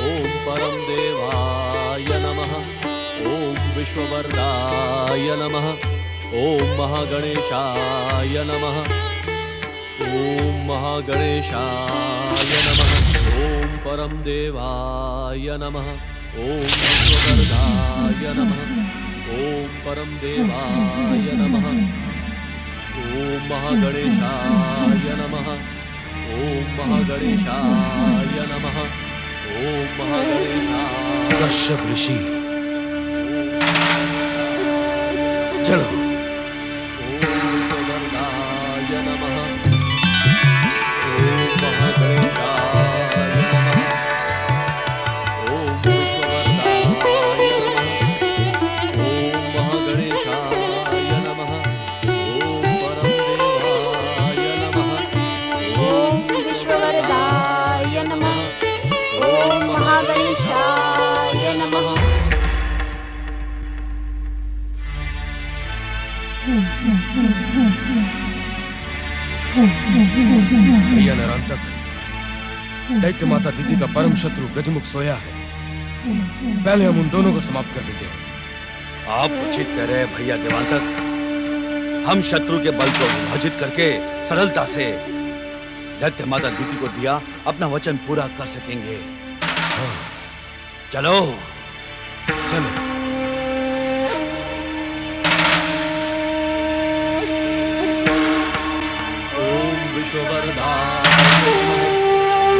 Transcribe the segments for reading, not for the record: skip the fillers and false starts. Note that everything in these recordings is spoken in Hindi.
ओम परम देवाय नमः। ओम विश्ववरदाय नमः। ओम महागणेशाय नमः। ओम महागणेशाय नमः। ओम परम देवाय नमः। ओम विश्ववरदाय नमः। ओम परम देवाय नमः। ओम महागणेशाय नमः। ओम महागणेशाय नमः। ओम महागणेशाय। कश्यप ऋषि, चलो। ओम विश्ववरदाय नमः। ओम महागणेशाय नमः। ओम विश्ववरदाय नमः। ओम महागणेशाय नमः। ओम परम देवाय नमः। ओम विश्ववरदाय नमः। ओम महागणेशाय नमः। भैया नरांतक, दैत्य माता दीदी का परम शत्रु गजमुख सोया है। पहले हम उन दोनों को समाप्त कर देते हैं। आप उचित कह रहे हैं भैया देवांतक। हम शत्रु के बल को विभाजित करके सरलता से दैत्य माता दीदी को दिया अपना वचन पूरा कर सकेंगे। हाँ। चलो चलो। ओम विश्ववरदाय नमः।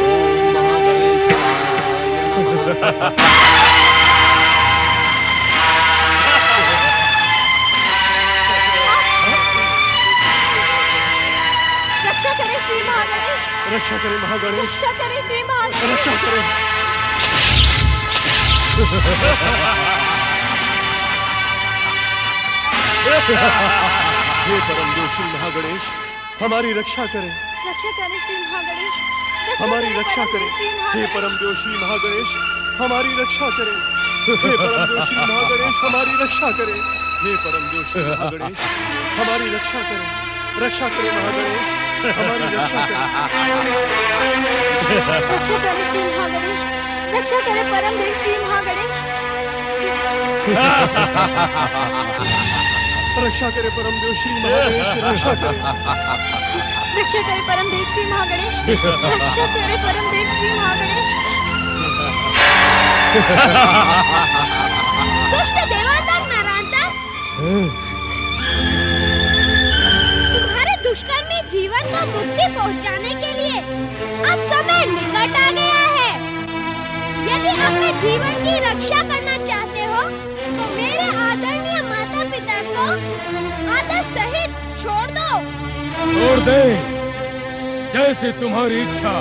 ओम महागणेशाय नमः। रक्षा करें श्री महागणेश। रक्षा करें महागणेश। रक्षा करें श्री महागणेश। रक्षा करें। हे परम दोषी महागणेश, हमारी रक्षा करें। रक्षा करें श्री महागणेश। हमारी रक्षा करें। हे परम दोषी महागणेश, हमारी रक्षा करें। हे परम दोषी महागणेश, हमारी रक्षा करें। हे परम दोषी महागणेश, हमारी रक्षा करें। रक्षा करें महागणेश, हमारी रक्षा करें। रक्षा करें श्री महागणेश। रक्षा करें परम देव श्री महागणेश। रक्षा करें परम देव श्री महागणेश। रक्षा करें। रक्षा करें परम देव श्री महागणेश। रक्षा करें परम देव श्री महागणेश। दुष्ट देवांतक नरांतक, तुम्हारे दुष्कर्मी जीवन को मुक्ति पहुंचाने के लिए अब समय निकट आ गया है। यदि अपने जीवन की रक्षा करना चाहते हो तो मेरे आदरणीय माता पिता को आदर सहित छोड़ दो। छोड़ दे, जैसे तुम्हारी इच्छा।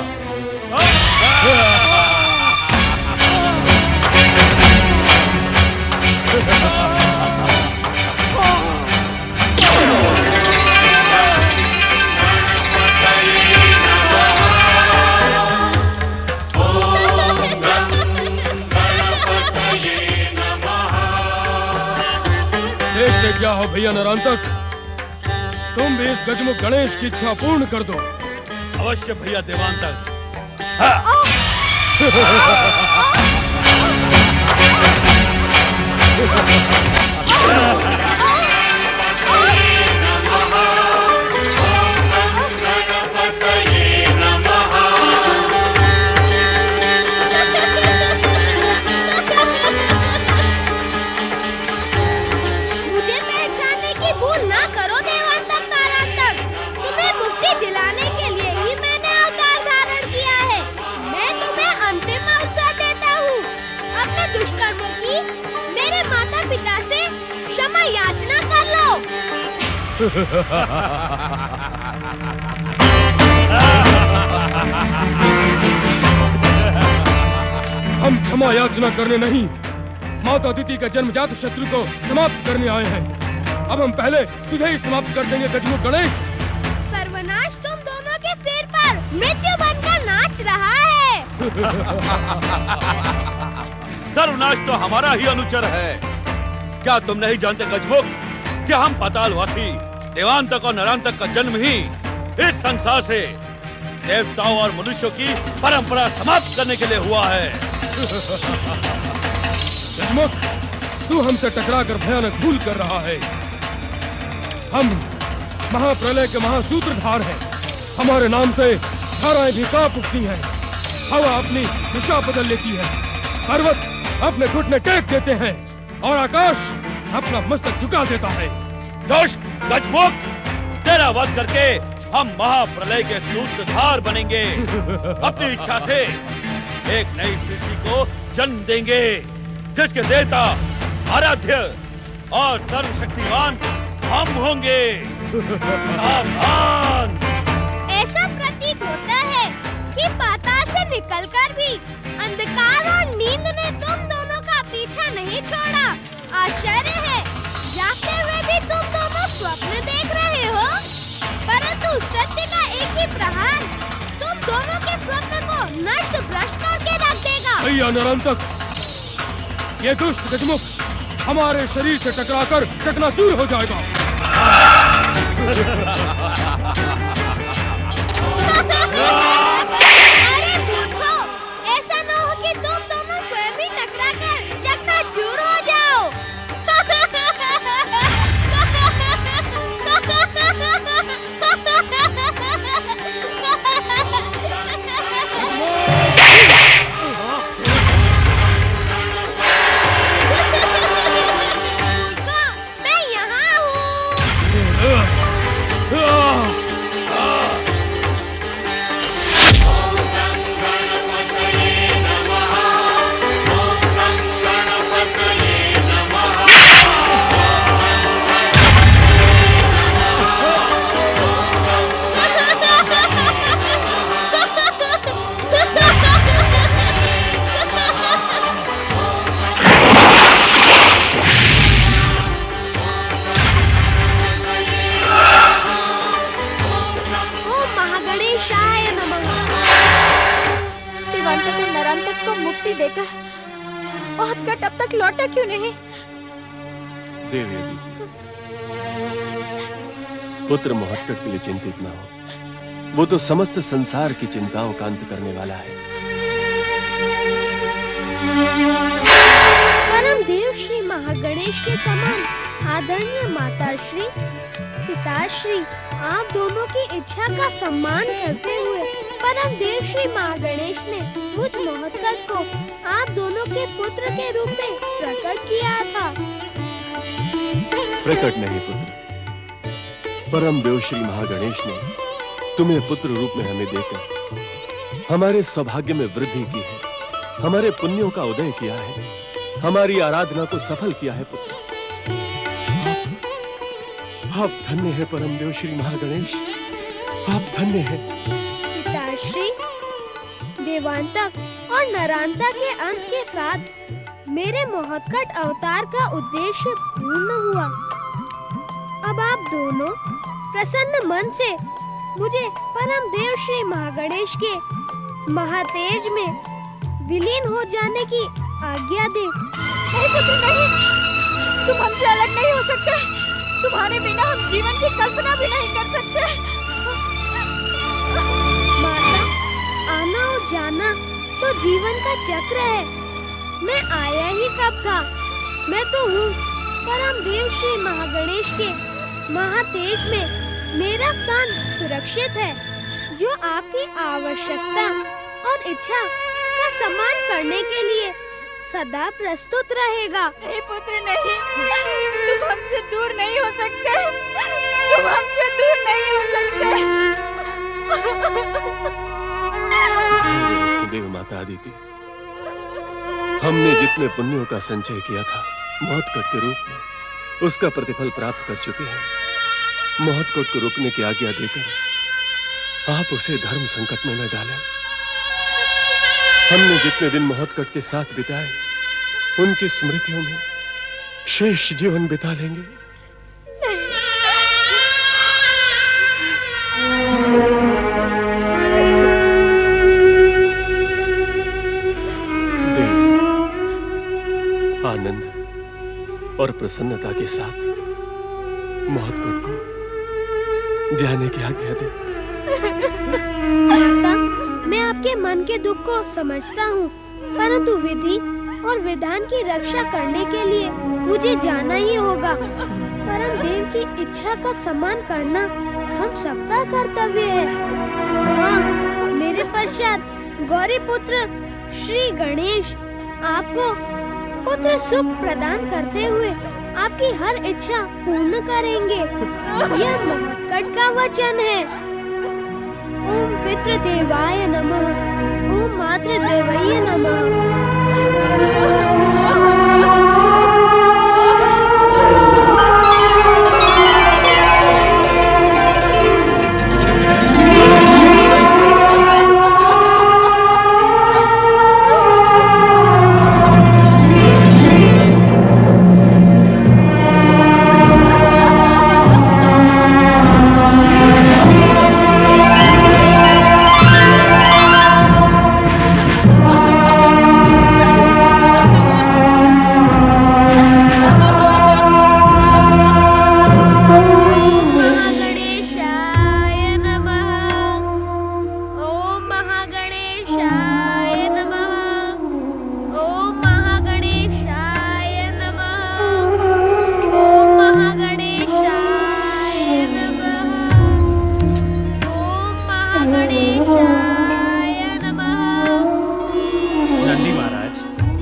देखते क्या हो भैया नरांतक, तुम भी इस गजमुख गणेश की इच्छा पूर्ण कर दो। अवश्य भैया देवांतक। मुझे पहचानने की भूल ना करो देवांतक तारांतक। तुम्हें मुक्ति दिलाने के लिए ही मैंने अवतार धारण किया है। मैं तुम्हें अंतिम अवसर देता हूँ। अपने दुष्कर्मों की मेरे माता पिता से क्षमा याचना कर लो। हम क्षमा याचना करने नहीं, माता दीदी के जन्मजात शत्रु को समाप्त करने आए हैं। अब हम पहले तुझे ही समाप्त कर देंगे गजमुख गणेश। सर्वनाश तुम दोनों के सिर पर मृत्यु बनकर नाच रहा है। सर्वनाश तो हमारा ही अनुचर है। क्या तुम नहीं जानते गजमुख कि हम पातालवासी देवांतक और नरांतक का जन्म ही इस संसार से देवताओं और मनुष्यों की परंपरा समाप्त करने के लिए हुआ है। गजमुख, तू हमसे टकराकर भयानक भूल कर रहा है। हम महाप्रलय के महासूत्रधार हैं। हमारे नाम से धाराएं भी कांप उठती हैं, हवा अपनी दिशा बदल लेती है, पर्वत अपने घुटने टेक देते हैं और आकाश अपना मस्तक झुका देता है। दुष्ट गजमुख, तेरा वध करके हम महाप्रलय के सूत्रधार बनेंगे। अपनी इच्छा से एक नई सृष्टि को जन्म देंगे, जिसके देवता आराध्य और सर्वशक्तिमान हम होंगे। सावधान! ऐसा प्रतीत होता है कि पाताल से निकलकर भी अंधकार और नींद ने तुम दोनों का पीछा नहीं छोड़ा। आश्चर्य है, जागते हुए भी तुम दोनों स्वप्न देख रहे हो, परंतु सत्य का एक ही प्रहार तुम दोनों के स्वप्न को नष्ट भ्रष्ट करके रख देगा। भैया निरंतक, ये दुष्ट गजमुख हमारे शरीर से टकराकर चकनाचूर हो जाएगा। अरे मूर्खों, ऐसा न हो कि तुम दोनों स्वयं ही टकराकर चकनाचूर हो जाओ। मैं यहाँ हूँ। देवांतक और नरांतक को मुक्ति देकर महत्कट अब तक लौटा क्यों नहीं? देवी अदिति, पुत्र महत्कट के लिए चिंतित न हो। वो तो समस्त संसार की चिंताओं का अंत करने वाला है। परम देव श्री महागणेश के समान आदरणीय माताश्री, पिताश्री, आप दोनों की इच्छा का सम्मान करते हुए परम देव श्री महागणेश ने मुझ महत्कट को आप दोनों के पुत्र के रूप में प्रकट किया था। प्रकट नहीं पुत्र, परम देव श्री महागणेश ने तुम्हें पुत्र रूप में हमें देकर हमारे सौभाग्य में वृद्धि की है, हमारे पुण्यों का उदय किया है, हमारी आराधना को सफल किया है। पुत्र, आप धन्य है परम देव श्री महागणेश, आप धन्य है। पिताश्री, देवांतक और नरांतक के अंत के साथ मेरे महत्कट अवतार का उद्देश्य पूर्ण हुआ। अब आप दोनों प्रसन्न मन से मुझे परम देव श्री महागणेश के महातेज में विलीन हो जाने की आज्ञा दे। नहीं पुत्र नहीं, तुम हमसे अलग नहीं हो सकते। तुम्हारे बिना हम जीवन की कल्पना भी नहीं कर सकते। माता, आना और जाना तो जीवन का चक्र है। मैं आया ही कब था? मैं तो हूँ। परम देव श्री महागणेश के महातेज में मेरा स्थान सुरक्षित है, जो आपकी आवश्यकता और इच्छा का सम्मान करने के लिए सदा प्रस्तुत रहेगा। नहीं पुत्र नहीं, तुम हमसे दूर नहीं हो सकते। तुम हमसे दूर नहीं हो सकते। देव माता अदिति, हमने जितने पुण्यों का संचय किया था महत्कट के रूप में, उसका प्रतिफल प्राप्त कर चुके हैं। महत्कट को रोकने की आज्ञा देकर आप उसे धर्म संकट में न डालें। हमने जितने दिन महत्कट के साथ बिताए, उनकी स्मृतियों में शेष जीवन बिता लेंगे। देवी, आनंद और प्रसन्नता के साथ महत्कट को जाने की आज्ञा दे। मन के दुख को समझता हूँ, परंतु विधि और विधान की रक्षा करने के लिए मुझे जाना ही होगा। परम देव की इच्छा का सम्मान करना हम सबका कर्तव्य है। हाँ, मेरे पश्चात गौरी पुत्र श्री गणेश आपको पुत्र सुख प्रदान करते हुए आपकी हर इच्छा पूर्ण करेंगे। यह महत्कट का वचन है। ओम पितृ देवाय नमः, ओम मातृ देवये नमः।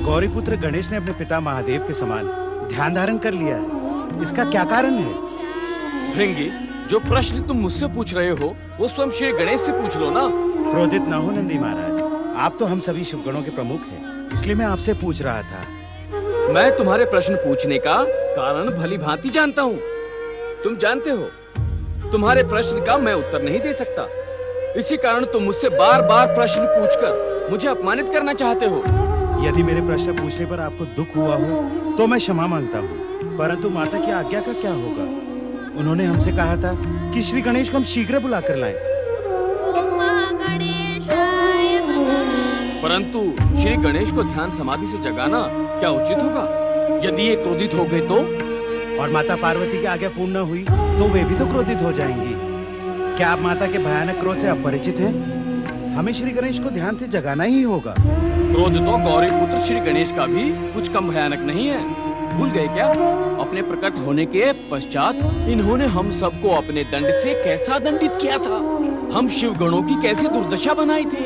गौरीपुत्र गणेश ने अपने पिता महादेव के समान ध्यान धारण कर लिया है। इसका क्या कारण है? भृंगी, जो प्रश्न तुम मुझसे पूछ रहे हो वो स्वयं श्री गणेश से पूछ लो ना। क्रोधित न हो नंदी महाराज, आप तो हम सभी शिवगणों के प्रमुख हैं, इसलिए मैं आपसे पूछ रहा था। मैं तुम्हारे प्रश्न पूछने का कारण भली भांति जानता हूँ। तुम जानते हो तुम्हारे प्रश्न का मैं उत्तर नहीं दे सकता, इसी कारण तुम मुझसे बार बार प्रश्न पूछकर मुझे अपमानित करना चाहते हो। यदि मेरे प्रश्न पूछने पर आपको दुख हुआ हो तो मैं क्षमा मांगता हूँ, परंतु माता की आज्ञा का क्या होगा? उन्होंने हमसे कहा था कि श्री गणेश को हम शीघ्र बुला कर लाएं। परंतु श्री गणेश को ध्यान समाधि से जगाना क्या उचित होगा? यदि ये क्रोधित हो गए तो? और माता पार्वती की आज्ञा पूर्ण न हुई तो वे भी तो क्रोधित हो जाएंगी। क्या आप माता के भयानक क्रोध से अपरिचित हैं? हमें श्री गणेश को ध्यान से जगाना ही होगा। क्रोध तो गौरी पुत्र श्री गणेश का भी कुछ कम भयानक नहीं है। भूल गए क्या? अपने प्रकट होने के पश्चात इन्होंने हम सबको अपने दंड से कैसा दंडित किया था, हम शिव गणों की कैसी दुर्दशा बनाई थी।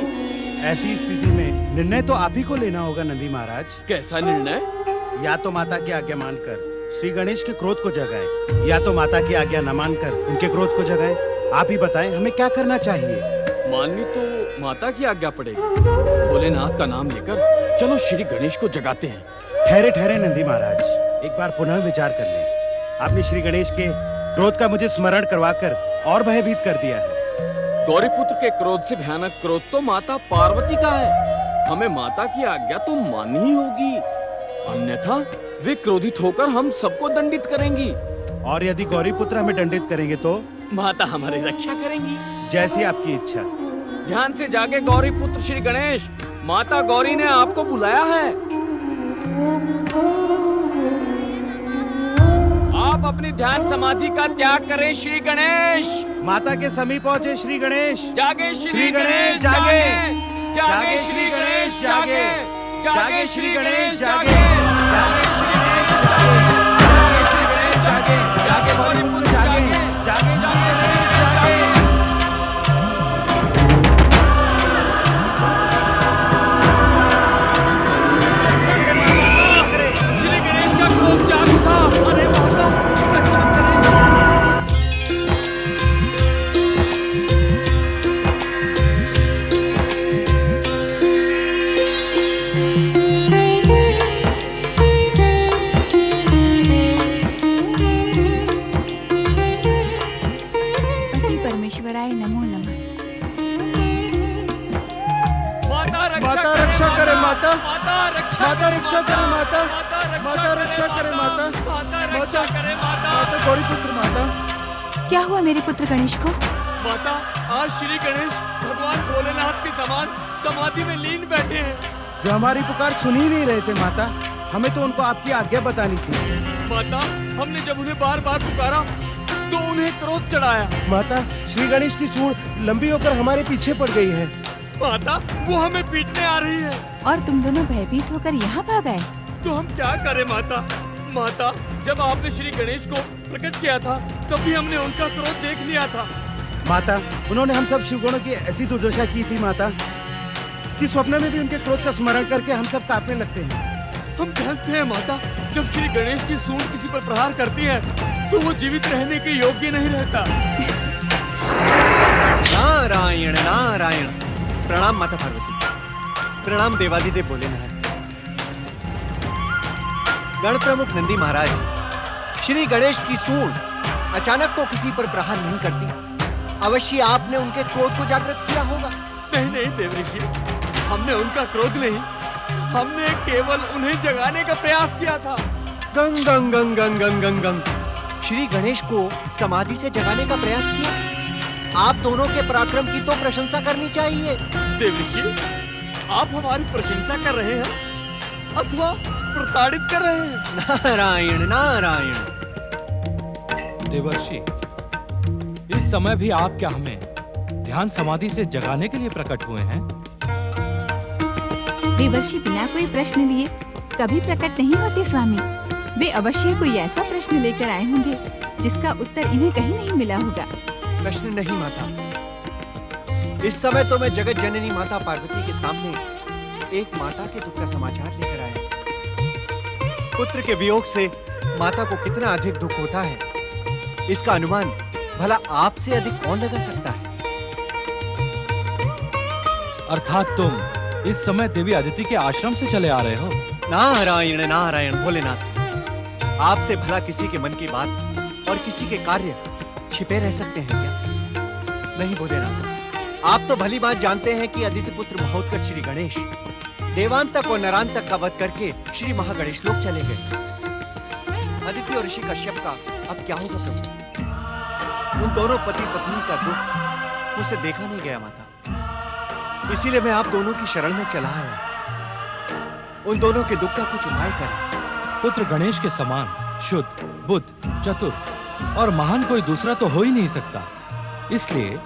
ऐसी स्थिति में निर्णय तो आप ही को लेना होगा नंदी महाराज। कैसा निर्णय? या तो माता की आज्ञा मानकर श्री गणेश के क्रोध को जगाए, या तो माता की आज्ञा न मानकर उनके क्रोध को जगाए। आप ही बताएं हमें क्या करना चाहिए। माननी तो माता की आज्ञा पड़ेगी। भोलेनाथ का नाम लेकर चलो श्री गणेश को जगाते हैं। ठहरे ठहरे नंदी महाराज, एक बार पुनः विचार कर लें। आपने श्री गणेश के क्रोध का मुझे स्मरण करवाकर और भयभीत कर दिया है। गौरीपुत्र के क्रोध से भयानक क्रोध तो माता पार्वती का है। हमें माता की आज्ञा तो माननी ही होगी, अन्यथा वे क्रोधित होकर हम सबको दंडित करेंगी। और यदि गौरीपुत्र हमें दंडित करेंगे तो? माता हमारी रक्षा करेंगी। जैसी आपकी इच्छा। ध्यान से जागे गौरीपुत्र श्री गणेश, माता गौरी ने आपको बुलाया है। आप अपनी ध्यान समाधि का त्याग करें श्री गणेश। माता के समीप पहुँचे श्री गणेश। जागे श्री गणेश जागे, जागे श्री गणेश जागे, जागे श्री गणेश जागे, जागे श्री गणेश जागे, जागे श्री गणेश जागे, जागे गौरीपुत्र जागे, जागे श्री गणेश जागे। श्री गणेश का क्रोध जाग उठा। अरे माता परमेश्वराय नमो नमः। माता रक्षा करे माता, माता रक्षा करे माता, माता रक्षा करे माता, माता माता गौरीपुत्र माता। क्या हुआ मेरे पुत्र गणेश को? माता, आज श्री गणेश भगवान भोलेनाथ के समान समाधि में लीन बैठे हैं। वे हमारी पुकार सुन ही नहीं रहे थे माता, हमें तो उनको आपकी आज्ञा बतानी थी। माता, हमने जब उन्हें बार बार पुकारा तो उन्हें क्रोध चढ़ाया। माता, श्री गणेश की सूंड लंबी होकर हमारे पीछे पड़ गई है। माता, वो हमें पीटने आ रही है। और तुम दोनों भयभीत होकर यहाँ भाग आए। तो हम क्या करें माता? माता, जब आपने श्री गणेश को प्रकट किया था तभी हमने उनका क्रोध देख लिया था। माता, उन्होंने हम सब शिवगणों की ऐसी दुर्दशा की थी माता कि स्वप्न में भी उनके क्रोध का स्मरण करके हम सब कांपने लगते हैं। हम जानते हैं माता, जब श्री गणेश की सूंड किसी पर प्रहार करती है तो वो जीवित रहने के योग्य नहीं रहता। नारायण नारायण। प्रणाम माता पार्वती, प्रणाम देवादिदेव भोलेनाथ। गण प्रमुख नंदी महाराज, श्री गणेश की सूंड अचानक तो किसी पर प्रहार नहीं करती। अवश्य आपने उनके क्रोध को जागृत किया होगा। नहीं नहीं देवऋषि, हमने उनका क्रोध नहीं, हमने केवल उन्हें जगाने का प्रयास किया था। गंग गंग गंग गंग गंग गंग गंग। श्री गणेश को समाधि से जगाने का प्रयास किया। आप दोनों के पराक्रम की तो प्रशंसा करनी चाहिए। देवऋषि, आप हमारी प्रशंसा कर रहे हैं अथवा प्रताड़ित कर रहे हैं? नारायण नारायण। देवर्षि, इस समय भी आप क्या हमें ध्यान समाधि से जगाने के लिए प्रकट हुए हैं? देवर्षि बिना कोई प्रश्न लिए कभी प्रकट नहीं होते स्वामी। वे अवश्य कोई ऐसा प्रश्न लेकर आए होंगे जिसका उत्तर इन्हें कहीं नहीं मिला होगा। प्रश्न नहीं माता, इस समय तो मैं जगत जननी माता पार्वती के सामने एक माता के दुख का समाचार लेकर आया। पुत्र के वियोग से माता को कितना अधिक दुख होता है, इसका अनुमान भला आपसे अधिक कौन लगा सकता है? अर्थात तुम इस समय देवी अदिति के आश्रम से चले आ रहे हो? नारायण नारायण भोलेनाथ, आपसे भला किसी के मन की बात और किसी के कार्य छिपे रह सकते हैं क्या? नहीं भोलेनाथ, आप तो भली बात जानते हैं कि अदिति पुत्र महोत्कच श्री गणेश देवांतक और नरांतक का वध करके श्री महागणेश लोक चले गए। अदिति और ऋषि कश्यप का अब क्या होगा प्रभु? उन दोनों पति पत्नी का दुख मुझसे देखा नहीं गया माता, इसीलिए मैं आप दोनों की शरण में चला आया। उन दोनों के दुख का कुछ उपाय करें। पुत्र गणेश के समान शुद्ध, बुद्ध, चतुर और महान कोई दूसरा तो हो ही नहीं सकता। इसलिए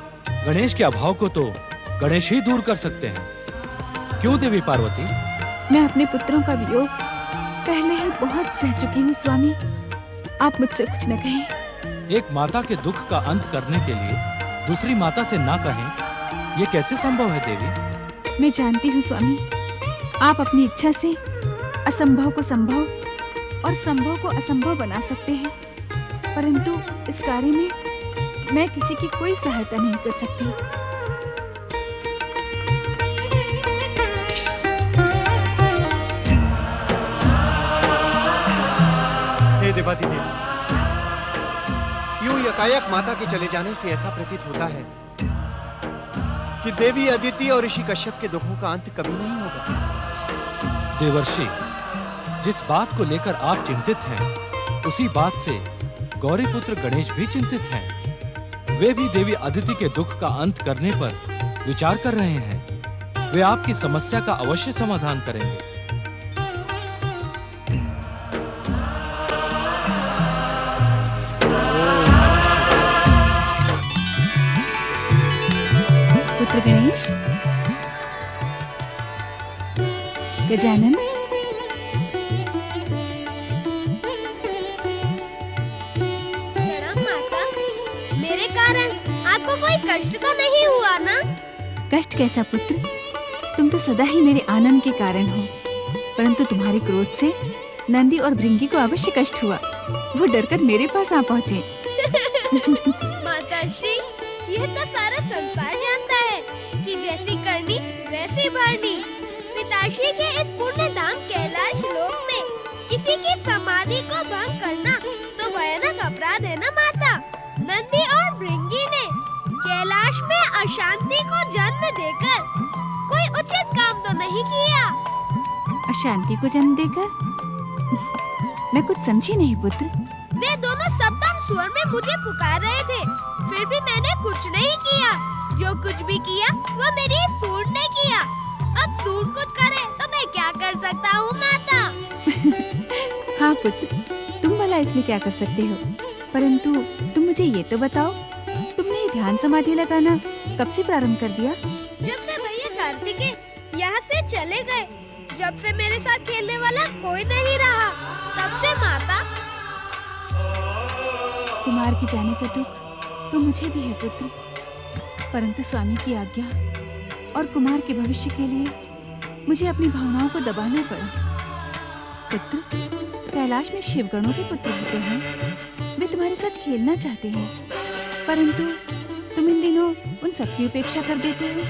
गणेश के अभाव को तो गणेश ही दूर कर सकते हैं। क्यों देवी पार्वती? मैं अपने पुत्रों का वियोग पहले ही बहुत सह चुकी हूँ स्वामी। आप मुझसे कुछ न कहें। एक माता के दुख का अंत करने के लिए दूसरी माता से ना कहें, ये कैसे संभव है देवी? मैं जानती हूँ स्वामी, आप अपनी इच्छा से असंभव को संभव और संभव को असंभव बना सकते हैं, परंतु इस कार्य में मैं किसी की कोई सहायता नहीं कर सकती। हे देवादिदेव, यूं यकायक माता के चले जाने से ऐसा प्रतीत होता है कि देवी अदिति और ऋषि कश्यप के दुखों का अंत कभी नहीं होगा। देवर्षि, जिस बात को लेकर आप चिंतित हैं, उसी बात से गौरी पुत्र गणेश भी चिंतित हैं। वे भी देवी अदिति के दुख का अंत करने पर विचार कर रहे हैं। वे आपकी समस्या का अवश्य समाधान करेंगे। पुत्र गणेश, गजानन, प्रणाम माता। मेरे कारण आपको कोई कष्ट तो नहीं हुआ ना? कष्ट कैसा पुत्र, तुम तो सदा ही मेरे आनंद के कारण हो, परंतु तुम्हारे क्रोध से नंदी और भृंगी को अवश्य कष्ट हुआ। वो डरकर मेरे पास आ पहुँचे। माताश्री, यह तो सारा संसार जानता है कि जैसी करनी वैसी भरनी। पिताश्री के इस पुण्य धाम कैलाश लोक में किसी की समाधि को भंग करना तो भयानक अपराध है ना माता। नंदी और भृंगी ने कैलाश में अशांति को जन्म देकर कोई उचित काम तो नहीं किया। अशांति को जन्म देकर? मैं कुछ समझी नहीं पुत्र। वे दोनों सप्तम स्वर में मुझे पुकार रहे थे, फिर भी मैंने कुछ नहीं किया। जो कुछ भी किया वो मेरी सूंड ने किया। अब सूंड कुछ करे तो मैं क्या कर सकता हूँ माता? हाँ पुत्र, तुम भला इसमें क्या कर सकते हो, परंतु तुम मुझे ये तो बताओ, तुमने ये ध्यान समाधि लगाना कब से प्रारंभ कर दिया? जब से भैया कर चले गए। जब से मेरे साथ खेलने वाला कोई नहीं रहा, तब से माता। कुमार के जाने का दुख तो मुझे भी है पुत्र, परंतु स्वामी की आज्ञा और कुमार के भविष्य के लिए मुझे अपनी भावनाओं को दबाना पड़ा। पुत्र, कैलाश में शिवगणों के पुत्र होते हैं, वे तुम्हारे साथ खेलना चाहते हैं, परंतु तुम इन दिनों उन सबकी उपेक्षा कर देते हो।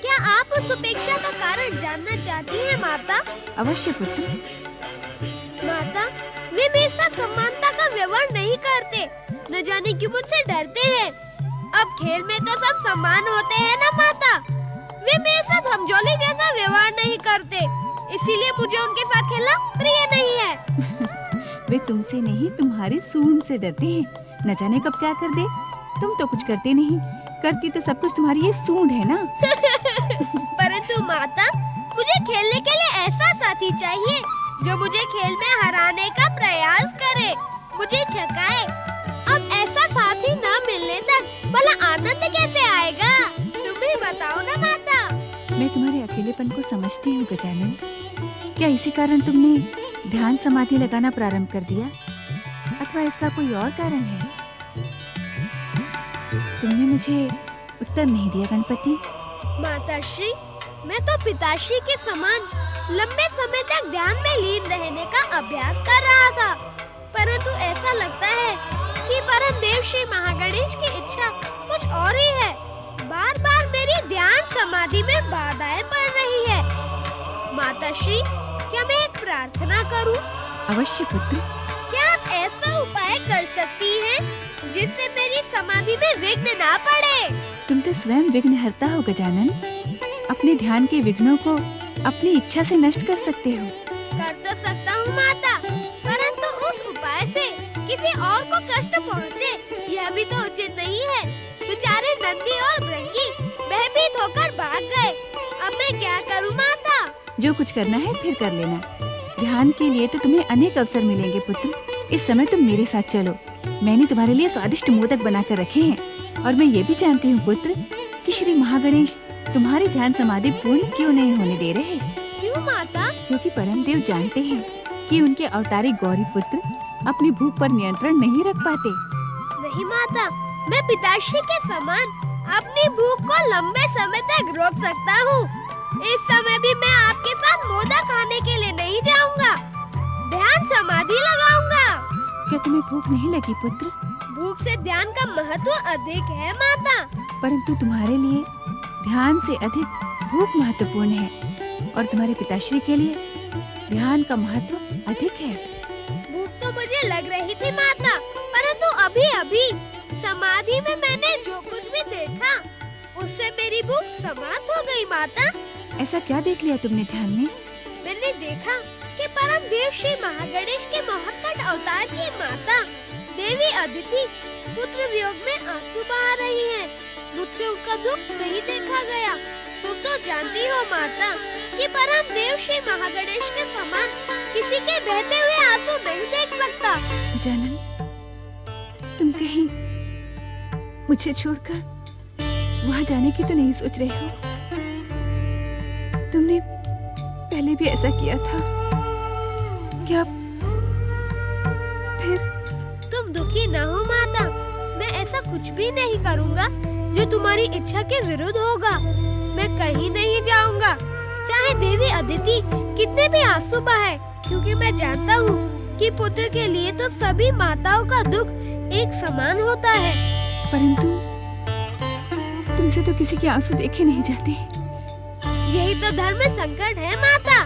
क्या आप उस उपेक्षा का कारण जानना चाहती हैं माता? अवश्य पुत्र। माता, वे मेरे साथ समानता का व्यवहार नहीं करते, न जाने क्यों मुझसे डरते हैं। अब खेल में तो सब समान होते हैं ना माता। वे मेरे साथ हमजोली जैसा व्यवहार नहीं करते, इसीलिए मुझे उनके साथ खेलना प्रिय नहीं है। वे तुमसे नहीं, तुम्हारी सूंड से डरते हैं, न जाने कब क्या कर दे। तुम तो कुछ करते नहीं, करती तो सब कुछ तुम्हारी ये सूंड है ना। परंतु माता, मुझे खेलने के लिए ऐसा साथी चाहिए जो मुझे खेल में हराने का प्रयास करे, मुझे छकाए। अब ऐसा साथी न मिलने तक भला आनंद कैसे आएगा? तुम ही बताओ ना माता। मैं तुम्हारे अकेलेपन को समझती हूँ गजानन। क्या इसी कारण तुमने ध्यान समाधि लगाना प्रारंभ कर दिया, अथवा इसका कोई और कारण है? तुमने मुझे उत्तर नहीं दिया गणपति। माताश्री, मैं तो पिताश्री के समान लंबे समय तक ध्यान में लीन रहने का अभ्यास कर रहा था, परंतु ऐसा लगता है कि परम देव श्री महागणेश की इच्छा कुछ और ही है। बार बार मेरी ध्यान समाधि में बाधाएं पड़ रही है। माताश्री, क्या मैं एक प्रार्थना करूं? अवश्य पुत्र। क्या आप ऐसा उपाय कर सकती हैं जिससे मेरी समाधि में विघ्न ना पड़े? तुम तो स्वयं विघ्नहर्ता हो गजानन। अपने ध्यान के विघ्नों को अपनी इच्छा से नष्ट कर सकते हो। कर तो सकता हूँ माता, परंतु उस उपाय से किसी और को कष्ट पहुँचे, यह भी तो उचित नहीं है। बेचारे नंदी और भृंगी भयभीत होकर भाग गए। अब मैं क्या करूँ माता? जो कुछ करना है फिर कर लेना। ध्यान के लिए तो तुम्हें अनेक अवसर मिलेंगे पुत्र। इस समय तुम मेरे साथ चलो। मैंने तुम्हारे लिए स्वादिष्ट मोदक बनाकर रखे हैं, और मैं ये भी जानती हूँ पुत्र कि श्री महागणेश तुम्हारी ध्यान समाधि पूर्ण क्यों नहीं होने दे रहे। क्यों माता? क्योंकि परम देव जानते हैं कि उनके अवतारी गौरी पुत्र अपनी भूख पर नियंत्रण नहीं रख पाते। नहीं माता, मैं पिताश्री के समान अपनी भूख को लंबे समय तक रोक सकता हूँ। इस समय भी मैं आपके साथ मोदक खाने के लिए नहीं जाऊंगा, ध्यान समाधि लगाऊंगा। क्या तुम्हें भूख नहीं लगी पुत्र? भूख से ध्यान का महत्व अधिक है माता। परंतु तुम्हारे लिए ध्यान से अधिक भूख महत्वपूर्ण है, और तुम्हारे पिताश्री के लिए ध्यान का महत्व अधिक है। भूख तो मुझे लग रही थी माता, परंतु अभी अभी समाधि में मैंने जो कुछ भी देखा उससे मेरी भूख समाप्त हो गई माता। ऐसा क्या देख लिया तुमने ध्यान में? मैंने देखा कि परम देव श्री महागणेश के महत्कट अवतार की माता देवी अदिति पुत्र वियोग में आंसू बहा रही है। मुझसे उनका दुख नहीं देखा गया। तुम तो जानती हो माता कि परम देव श्री महागणेश के समान किसी के बहते हुए आंसू नहीं देख सकता। गजानन, तुम कहीं मुझे छोड़कर वहाँ जाने की तो नहीं सोच रहे हो? तुमने पहले भी ऐसा किया था, क्या फिर? तुम दुखी न हो माता, मैं ऐसा कुछ भी नहीं करूँगा जो तुम्हारी इच्छा के विरुद्ध होगा। मैं कहीं नहीं जाऊँगा, चाहे देवी अदिति कितने भी आंसू बहाए, क्योंकि मैं जानता हूँ कि पुत्र के लिए तो सभी माताओं का दुख एक समान होता है। परंतु तुमसे तो किसी के आंसू देखे नहीं जाते। यही तो धर्म संकट है माता।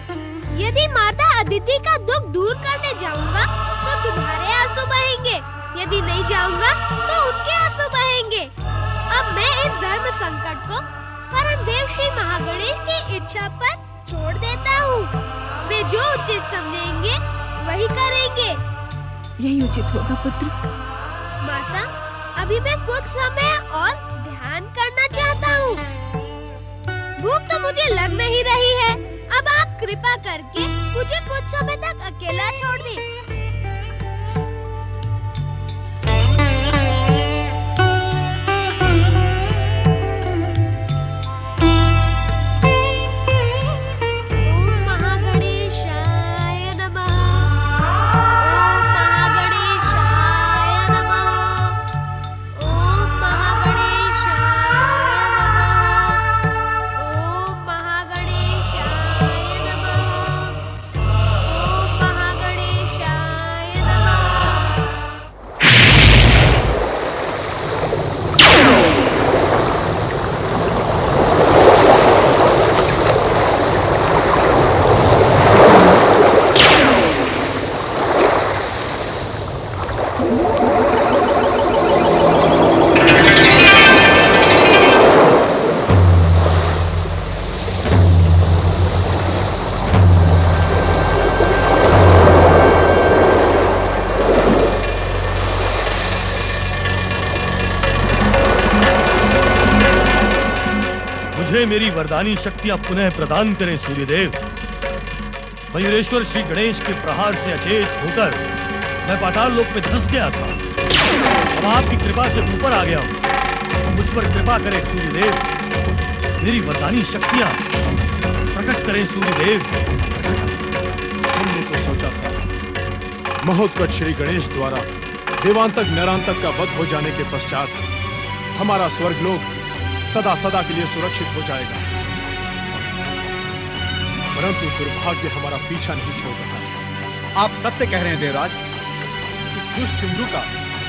यदि माता अदिति का दुख दूर करने जाऊंगा तो तुम्हारे आंसू बहेंगे, यदि नहीं जाऊंगा तो उनके आंसू बहेंगे। अब मैं इस धर्म संकट को परम देव श्री महागणेश की इच्छा पर छोड़ देता हूँ। वे जो उचित समझेंगे वही करेंगे। यही उचित होगा पुत्र। माता, अभी मैं कुछ समय और ध्यान करना चाहता हूँ। भूख तो मुझे लग नहीं रही है। अब आप कृपा करके मुझे कुछ समय तक अकेला छोड़ दें। मुझे मेरी वरदानी शक्तियां पुनः प्रदान करें सूर्यदेव। मयूरेश्वर श्री गणेश के प्रहार से अचेत होकर मैं पाताल लोक में धंस गया था। अब आपकी कृपा से ऊपर आ गया हूं। मुझ पर कृपा करें सूर्यदेव। मेरी वरदानी शक्तियां प्रकट करें सूर्यदेव। हमने तो सोचा था महोत्कट श्री गणेश द्वारा देवांतक नरांतक का वध हो जाने के पश्चात हमारा स्वर्गलोक सदा सदा के लिए सुरक्षित हो जाएगा, परंतु दुर्भाग्य हमारा पीछा नहीं छोड़ रहा है। आप सत्य कह रहे हैं देवराज। इस दुष्ट सिंधु का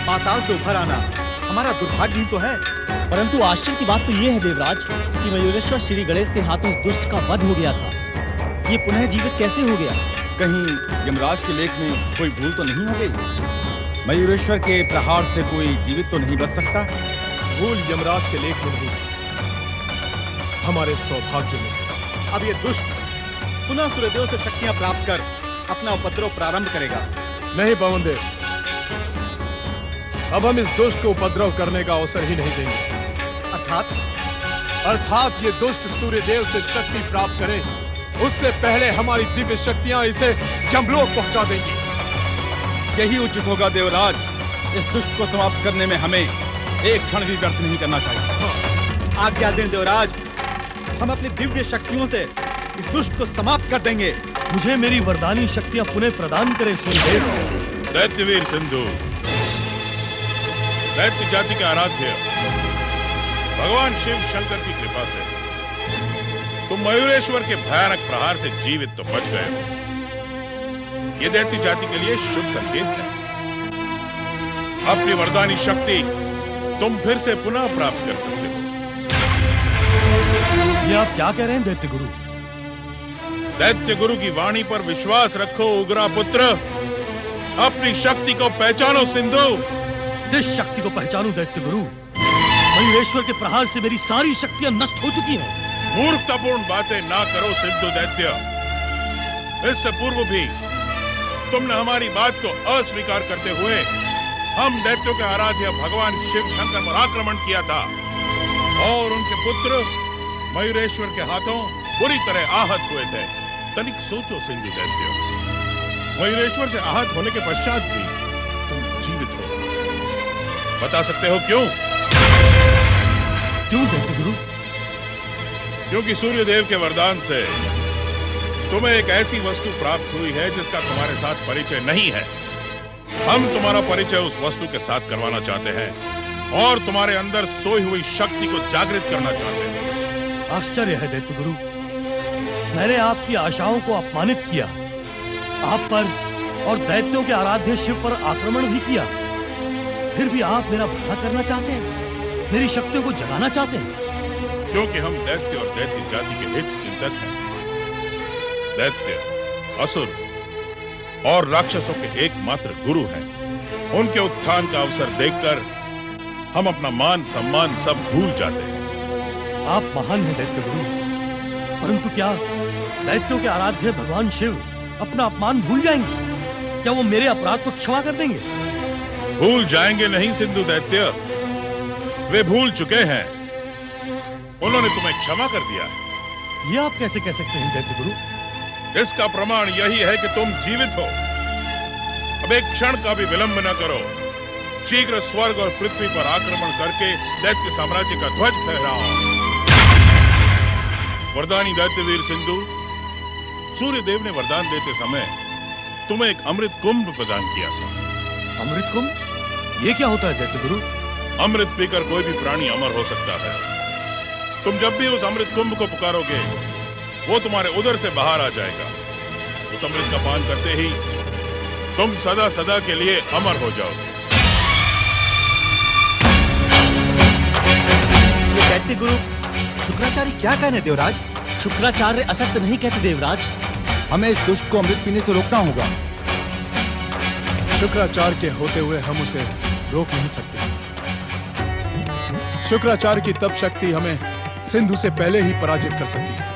पाताल से उभर आना हमारा दुर्भाग्य ही तो है। परंतु आश्चर्य की बात तो ये है देवराज कि मयूरेश्वर श्री गणेश के हाथों इस दुष्ट का वध हो गया था। ये पुनः जीवित कैसे हो गया? कहीं यमराज के लेख में कोई भूल तो नहीं हो गई? मयूरेश्वर के प्रहार से कोई जीवित तो नहीं बच सकता? भूल यमराज के लेख में नहीं, हमारे सौभाग्य में है। अब ये दुष्ट पुनः सूर्यदेव से शक्तियां प्राप्त कर अपना उपद्रव प्रारंभ करेगा। नहीं पवनदेव, अब हम इस दुष्ट को उपद्रव करने का अवसर ही नहीं देंगे। अर्थात ये दुष्ट सूर्यदेव से शक्ति प्राप्त करे उससे पहले हमारी दिव्य शक्तियां इसे यमलोक पहुंचा देंगी। यही उचित होगा देवराज। इस दुष्ट को समाप्त करने में हमें एक क्षण भी व्यर्थ नहीं करना चाहिए। आज्ञा दें देवराज, हम अपनी दिव्य शक्तियों से इस दुष्ट को समाप्त कर देंगे। मुझे मेरी वरदानी शक्तियां पुनः प्रदान करें सूर्यदेव। दैत्यवीर सिंधु, दैत्य जाति के आराध्य भगवान शिव शंकर की कृपा से तुम मयूरेश्वर के भयानक प्रहार से जीवित तो बच गए हो। ये दैत्य जाति के लिए शुभ संकेत है। अपनी वरदानी शक्ति तुम फिर से पुनः प्राप्त कर सकते हो। ये आप क्या कह रहे हैं दैत्य गुरु? दैत्य गुरु की वाणी पर विश्वास रखो उग्रा पुत्र। अपनी शक्ति को पहचानो सिंधु। किस शक्ति को पहचानूं दैत्य गुरु? मयूरेश्वर के प्रहार से मेरी सारी शक्तियां नष्ट हो चुकी हैं। मूर्खतापूर्ण बातें ना करो सिंधु दैत्य। इससे पूर्व भी तुमने हमारी बात को अस्वीकार करते हुए हम दैत्यों के आराध्य भगवान शिव शंकर पर आक्रमण किया था और उनके पुत्र मयूरेश्वर के हाथों बुरी तरह आहत हुए थे। तनिक सोचो सिंधु दैत्य, मयूरेश्वर से आहत होने के पश्चात भी तुम जीवित हो। बता सकते हो क्यों? क्यों दैत्य गुरु? क्योंकि सूर्यदेव के वरदान से तुम्हें एक ऐसी वस्तु प्राप्त हुई है जिसका तुम्हारे साथ परिचय नहीं है। हम तुम्हारा परिचय उस वस्तु के साथ करवाना चाहते हैं और तुम्हारे अंदर सोई हुई शक्ति को जागृत करना चाहते हैं। आश्चर्य है दैत्य गुरु, मैंने आपकी आशाओं को अपमानित किया, आप पर और दैत्यों के आराध्य शिव पर आक्रमण भी किया, फिर भी आप मेरा भला करना चाहते हैं, मेरी शक्तियों को जगाना चाहते हैं। क्योंकि हम दैत्य और दैत्य जाति के हित चिंतक हैं। दैत्य, असुर और राक्षसों के एकमात्र गुरु हैं। उनके उत्थान का अवसर देखकर हम अपना मान सम्मान सब भूल जाते हैं। आप महान हैं दैत्य गुरु, परंतु क्या दैत्यों के आराध्य भगवान शिव अपना अपमान भूल जाएंगे? क्या वो मेरे अपराध को क्षमा कर देंगे? भूल जाएंगे नहीं सिंधु दैत्य, वे भूल चुके हैं। उन्होंने तुम्हें क्षमा कर दिया है। ये आप कैसे कह सकते हैं दैत्य गुरु? इसका प्रमाण यही है कि तुम जीवित हो। अब एक क्षण का भी विलंब न करो। शीघ्र स्वर्ग और पृथ्वी पर आक्रमण करके दैत्य साम्राज्य का ध्वज फहराओ। वरदानी दैत्यवीर सिंधु, सूर्यदेव ने वरदान देते समय तुम्हें एक अमृत कुंभ प्रदान किया था। अमृत कुंभ? ये क्या होता है दैत्य गुरु? अमृत पीकर कोई भी प्राणी अमर हो सकता है। तुम जब भी उस अमृत कुंभ को पुकारोगे वो तुम्हारे उदर से बाहर आ जाएगा। उस अमृत का पान करते ही तुम सदा सदा के लिए अमर हो जाओगे। ये दैत्य गुरु शुक्राचार्य क्या कहने देवराज? शुक्राचार्य असत्य नहीं कहते देवराज। हमें इस दुष्ट को अमृत पीने से रोकना होगा। शुक्राचार्य के होते हुए हम उसे रोक नहीं सकते। शुक्राचार्य की तप शक्ति हमें सिंधु से पहले ही पराजित कर सकती है।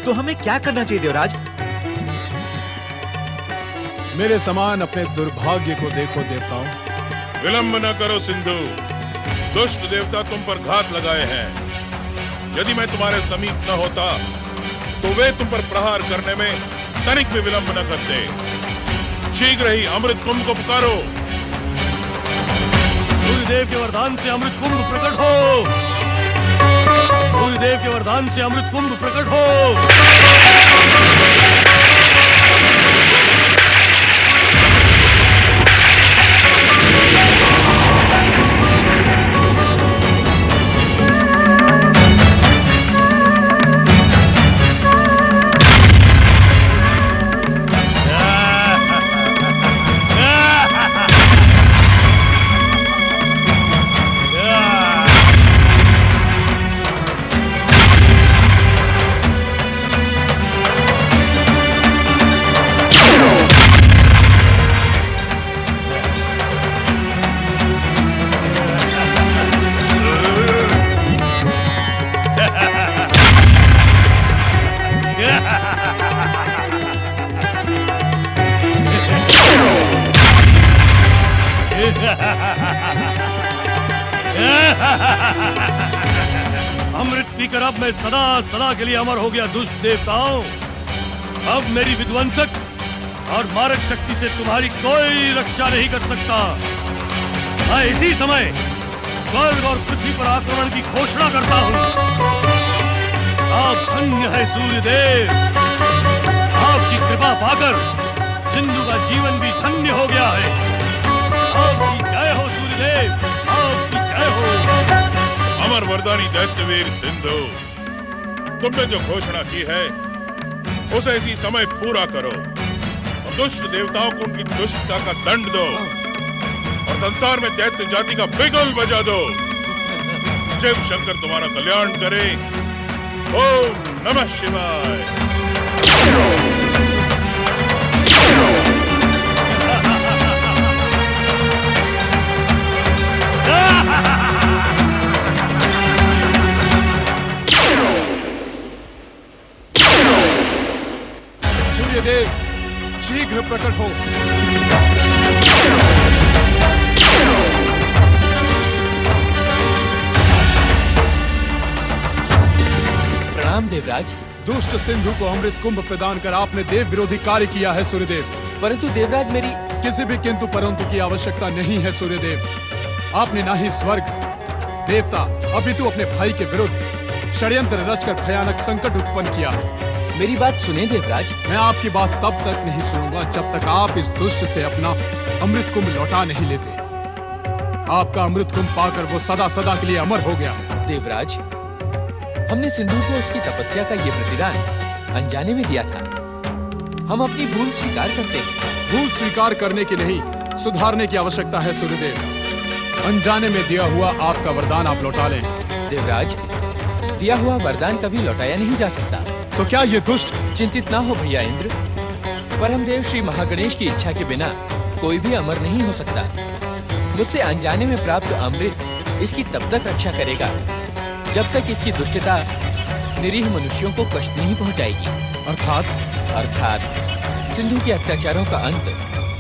तो हमें क्या करना चाहिए देवराज? मेरे समान अपने दुर्भाग्य को देखो देवताओं। विलंब न करो सिंधु, दुष्ट देवता तुम पर घात लगाए हैं। यदि मैं तुम्हारे समीप न होता तो वे तुम पर प्रहार करने में तनिक भी विलंब न करते। शीघ्र ही अमृत कुंभ को पुकारो। सूर्यदेव के वरदान से अमृत कुंभ प्रकट हो। सूर्यदेव के वरदान से अमृत कुंभ प्रकट हो। अमृत पीकर अब मैं सदा सदा के लिए अमर हो गया दुष्ट देवताओं। अब मेरी विध्वंसक और मारक शक्ति से तुम्हारी कोई रक्षा नहीं कर सकता। मैं इसी समय स्वर्ग और पृथ्वी पर आक्रमण की घोषणा करता हूँ। आप धन्य है सूर्यदेव। आपकी कृपा पाकर सिंधु का जीवन भी धन्य हो गया है। आपकी जय हो सूर्यदेव, आपकी जय हो। अमर वरदानी दैत्यवीर सिंधु, तुमने जो घोषणा की है उसे इसी समय पूरा करो और दुष्ट देवताओं को उनकी दुष्टता का दंड दो और संसार में दैत्य जाति का बिगुल बजा दो। शिव शंकर तुम्हारा कल्याण करे। ओम नमः शिवाय। सूर्यदेव शीघ्र प्रकट हो। प्रणाम देवराज। दुष्ट सिंधु को अमृत कुंभ प्रदान कर आपने देव विरोधी कार्य किया है सूर्यदेव। परंतु देवराज मेरी किसी भी किंतु परंतु की आवश्यकता नहीं है सूर्यदेव। आपने ना ही स्वर्ग देवता अपितु अपने भाई के विरुद्ध षड्यंत्र रचकर भयानक संकट उत्पन्न किया है। मेरी बात सुने देवराज। मैं आपकी बात तब तक नहीं सुनूंगा जब तक आप इस दुष्ट से अपना अमृत कुंभ लौटा नहीं लेते। आपका अमृत कुंभ पाकर वो सदा सदा के लिए अमर हो गया है। देवराज, हमने सिंधु को उसकी तपस्या का ये प्रतिदान अनजाने में दिया था। हम अपनी भूल स्वीकार करते हैं। भूल स्वीकार करने की नहीं, सुधारने की आवश्यकता है सूर्यदेव। अनजाने में दिया हुआ आपका वरदान आप लौटा लें। देवराज, दिया हुआ वरदान कभी लौटाया नहीं जा सकता। तो क्या ये दुष्ट? चिंतित ना हो भैया इंद्र। परमदेव श्री महागणेश की इच्छा के बिना कोई भी अमर नहीं हो सकता। मुझसे अनजाने में प्राप्त अमृत इसकी तब तक रक्षा करेगा जब तक इसकी दुष्टता निरीह मनुष्यों को कष्ट नहीं पहुंचाएगी। अर्थात सिंधु के अत्याचारों का अंत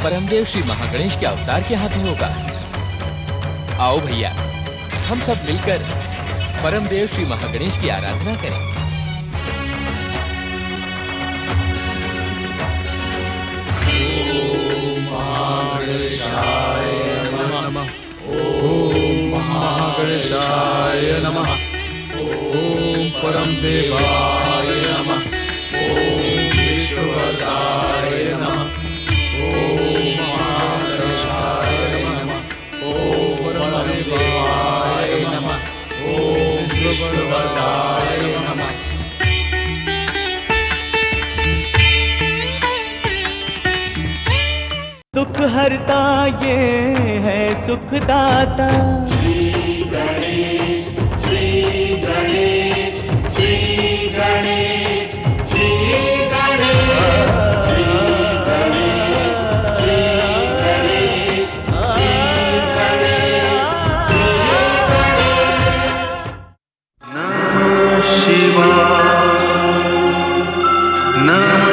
परमदेव श्री महागणेश के अवतार के हाथों होगा। आओ भैया, हम सब मिलकर परमदेव श्री महागणेश की आराधना करें। ओम महागणेशाय नमः। ओम परम देवाय नमः। ओम विश्वदाय नमः। ओम महागणेशाय नमः। ओम परम देवाय नमः। ओम विश्वदाय नमः। दुख हरता ये है सुखदाता। श्री गणेश, श्री गणेश, श्री गणेश, श्री गणेश, श्री गणेश, श्री गणेश, श्री गणेश। नमः शिवाय। नमः